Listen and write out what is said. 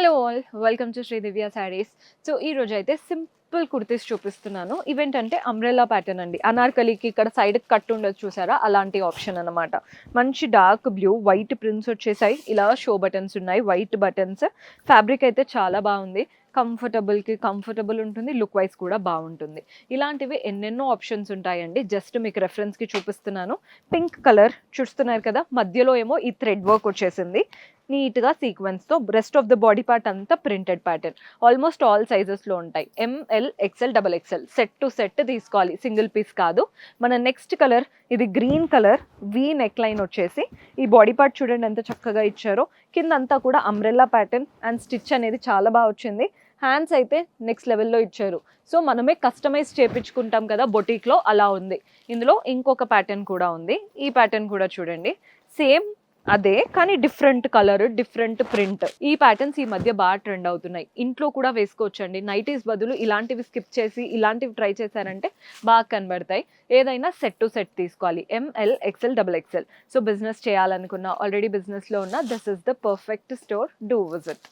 Hello all, welcome to Sridivya saris. So ఈ రోజు అయితే సింపుల్ కుర్తీస్ చూపిస్తున్నాను. ఇవేంటంటే అంబ్రెల్లా ప్యాటర్న్ అండి. అనార్కలికి ఇక్కడ సైడ్ కట్ ఉండదు చూసారా, అలాంటి ఆప్షన్ అనమాట. మంచి డార్క్ బ్లూ వైట్ ప్రింట్స్ వచ్చేసాయి. ఇలా షో బటన్స్ ఉన్నాయి, వైట్ బటన్స్. ఫ్యాబ్రిక్ అయితే చాలా బాగుంది. కంఫర్టబుల్ ఉంటుంది, లుక్ వైజ్ కూడా బాగుంటుంది. ఇలాంటివి ఎన్నెన్నో ఆప్షన్స్ ఉంటాయండి. జస్ట్ మీకు రెఫరెన్స్కి చూపిస్తున్నాను. పింక్ కలర్ చూస్తున్నారు కదా, మధ్యలో ఏమో ఈ థ్రెడ్ వర్క్ వచ్చేసింది నీట్గా సీక్వెన్స్తో. Rest of the body part అంతా ప్రింటెడ్ ప్యాటర్న్. ఆల్మోస్ట్ ఆల్ సైజెస్లో ఉంటాయి. M L, XL, double XL set to set తీసుకోవాలి, సింగిల్ పీస్ కాదు. మన నెక్స్ట్ కలర్ ఇది green colour, V neck line వచ్చేసి ఈ బాడీ పార్ట్ చూడండి ఎంత చక్కగా ఇచ్చారో. కింద అంతా కూడా అంబ్రెల్లా ప్యాటర్న్ అండ్ స్టిచ్ అనేది చాలా బాగా వచ్చింది. హ్యాండ్స్ అయితే నెక్స్ట్ లెవెల్లో ఇచ్చారు. సో మనమే కస్టమైజ్ చేయించుకుంటాం కదా బొటీక్లో, అలా ఉంది. ఇందులో ఇంకొక ప్యాటర్న్ కూడా ఉంది. ఈ ప్యాటర్న్ కూడా చూడండి, సేమ్ అదే కానీ డిఫరెంట్ కలర్, డిఫరెంట్ ప్రింట్. ఈ ప్యాటర్న్స్ ఈ మధ్య బాగా ట్రెండ్ అవుతున్నాయి. ఇంట్లో కూడా వేసుకోవచ్చండి. నైటీస్ బదులు ఇలాంటివి స్కిప్ చేసి ఇలాంటివి ట్రై చేశారంటే బాగా కనబడతాయి. ఏదైనా సెట్ టు సెట్ తీసుకోవాలి. ML, XL, double XL. So business చేయాలనుకున్నా, ఆల్రెడీ బిజినెస్లో ఉన్న, this is the perfect store. Do visit.